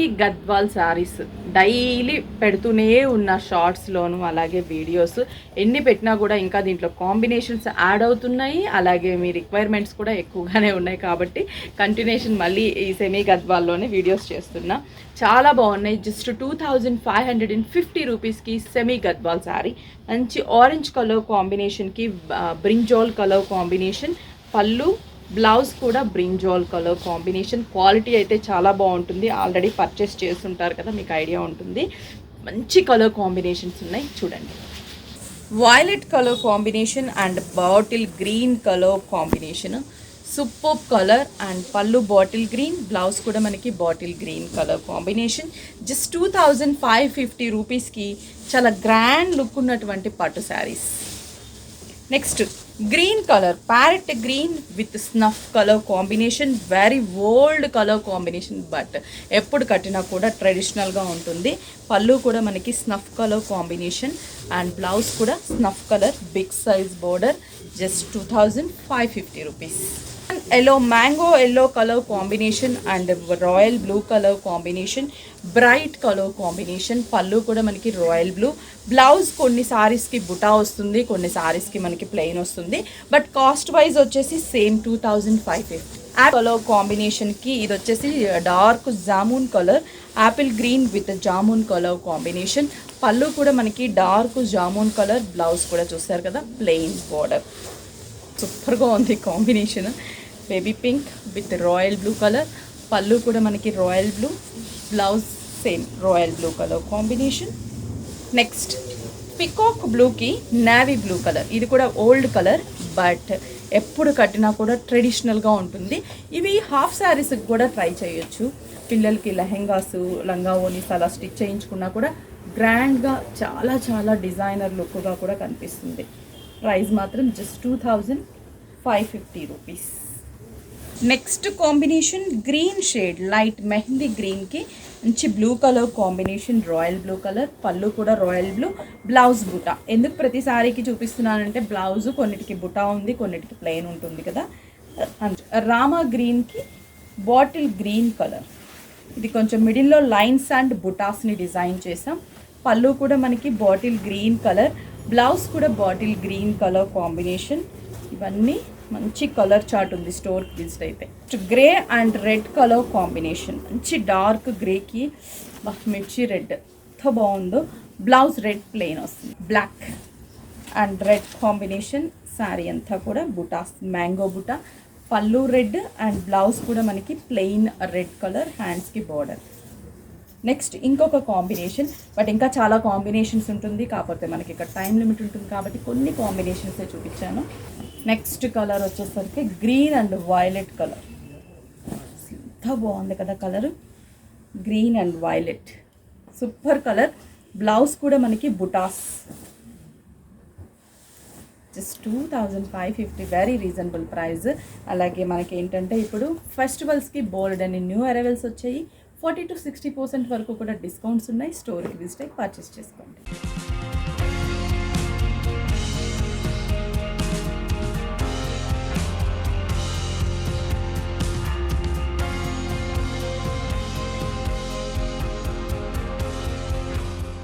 ఈ గద్వాల్ శారీస్ డైలీ పెడుతూనే ఉన్న షార్ట్స్లోను అలాగే వీడియోస్ ఎన్ని పెట్టినా కూడా ఇంకా దీంట్లో కాంబినేషన్స్ యాడ్ అవుతున్నాయి. అలాగే మీ రిక్వైర్మెంట్స్ కూడా ఎక్కువగానే ఉన్నాయి కాబట్టి కంటిన్యూషన్ మళ్ళీ ఈ సెమీ గద్వాల్లోనే వీడియోస్ చేస్తున్నా. చాలా బాగున్నాయి. జస్ట్ 2550 రూపీస్కి సెమీ గద్వాల్ శారీ. మంచి ఆరెంజ్ కలర్ కాంబినేషన్కి బ్రింజాల్ కలర్ కాంబినేషన్, పళ్ళు బ్లౌజ్ కూడా బ్రింజాల్ కలర్ కాంబినేషన్. క్వాలిటీ అయితే చాలా బాగుంటుంది. ఆల్రెడీ పర్చేస్ చేస్తుంటారు కదా, మీకు ఐడియా ఉంటుంది. మంచి కలర్ కాంబినేషన్స్ ఉన్నాయి చూడండి. Violet colour combination and bottle green colour combination. Super colour and పళ్ళు బాటిల్ గ్రీన్, బ్లౌజ్ కూడా మనకి bottle green colour combination. Just 2550 రూపీస్కి చాలా గ్రాండ్ లుక్ ఉన్నటువంటి పట్టు saris. Next green colour, parrot green with snuff colour combination. Very old colour combination, but ఎప్పుడు కట్టినా కూడా ట్రెడిషనల్గా ఉంటుంది. పళ్ళు కూడా మనకి snuff colour combination and blouse కూడా snuff colour, big size border. Just 2550 rupees. Yellow mango yellow colour combination and royal blue colour combination, bright colour combination. పళ్ళు కూడా మనకి రాయల్ బ్లూ, బ్లౌజ్ కొన్ని సారీస్కి బుటా వస్తుంది, కొన్ని సారీస్కి మనకి ప్లెయిన్ వస్తుంది. బట్ కాస్ట్ వైజ్ వచ్చేసి సేమ్ 2550. కలర్ కాంబినేషన్కి ఇది వచ్చేసి dark jamun colour, Apple green with jamun colour combination. పళ్ళు కూడా మనకి డార్క్ జామున్ కలర్, బ్లౌజ్ కూడా చూస్తారు కదా ప్లెయిన్ బోర్డర్. సూపర్గా ఉంది combination. Baby pink with royal blue colour, పళ్ళు కూడా మనకి royal blue, blouse same royal blue colour combination. Next peacock బ్లూకి నేవీ బ్లూ కలర్. ఇది కూడా ఓల్డ్ కలర్ బట్ ఎప్పుడు కట్టినా కూడా ట్రెడిషనల్గా ఉంటుంది. ఇవి హాఫ్ శారీస్కి కూడా ట్రై చేయొచ్చు. పిల్లలకి లెహెంగాస్, లంగా ఓనీస్ అలా స్టిచ్ చేయించుకున్నా కూడా గ్రాండ్గా చాలా చాలా డిజైనర్ లుక్గా కూడా కనిపిస్తుంది. ప్రైస్ మాత్రం just 2550 rupees. Next combination green shade, light mehndi గ్రీన్కి మంచి blue colour combination, royal blue colour. పళ్ళు కూడా రాయల్ బ్లూ, బ్లౌజ్ బుటా. ఎందుకు ప్రతి సారీకి చూపిస్తున్నానంటే బ్లౌజ్ కొన్నిటికి బుటా ఉంది, కొన్నిటికి ప్లెయిన్ ఉంటుంది కదా. రామా గ్రీన్కి బాటిల్ గ్రీన్ కలర్. ఇది కొంచెం మిడిల్లో లైన్స్ అండ్ బుటాస్ని డిజైన్ చేసాం. పళ్ళు కూడా మనకి బాటిల్ గ్రీన్ కలర్, బ్లౌజ్ కూడా బాటిల్ గ్రీన్ కలర్ కాంబినేషన్. ఇవన్నీ మంచి కలర్ చార్ట్ ఉంది స్టోర్కి విజిట్ అయితే. Grey and red colour combination, మంచి డార్క్ గ్రేకి మిర్చి రెడ్ ఎంత బాగుందో. బ్లౌజ్ రెడ్ ప్లెయిన్ వస్తుంది, black and red combination. Sari అంతా కూడా బుటాస్, మ్యాంగో బుటా. పళ్ళు రెడ్ అండ్ బ్లౌజ్ కూడా మనకి ప్లెయిన్ రెడ్ కలర్, హ్యాండ్స్కి బార్డర్. నెక్స్ట్ ఇంకొక కాంబినేషన్, బట్ ఇంకా చాలా కాంబినేషన్స్ ఉంటుంది, కాకపోతే మనకి ఇక్కడ టైం లిమిట్ ఉంటుంది కాబట్టి కొన్ని కాంబినేషన్సే చూపించాను. నెక్స్ట్ కలర్ వచ్చేసరికి గ్రీన్ అండ్ వైలెట్ కలర్. ఎంత బాగుంది కదా colour, green and violet, super colour. Blouse కూడా మనకి బుటాస్. Just 2550, very reasonable price. అలాగే మనకి ఏంటంటే ఇప్పుడు ఫెస్టివల్స్కి బోల్డ్ అని న్యూ అరైవల్స్ వచ్చాయి. 40 to 60% వరకు కూడా డిస్కౌంట్స్ ఉన్నాయి. స్టోర్కి విజిట్ అయ్యి పర్చేస్ చేసుకోండి.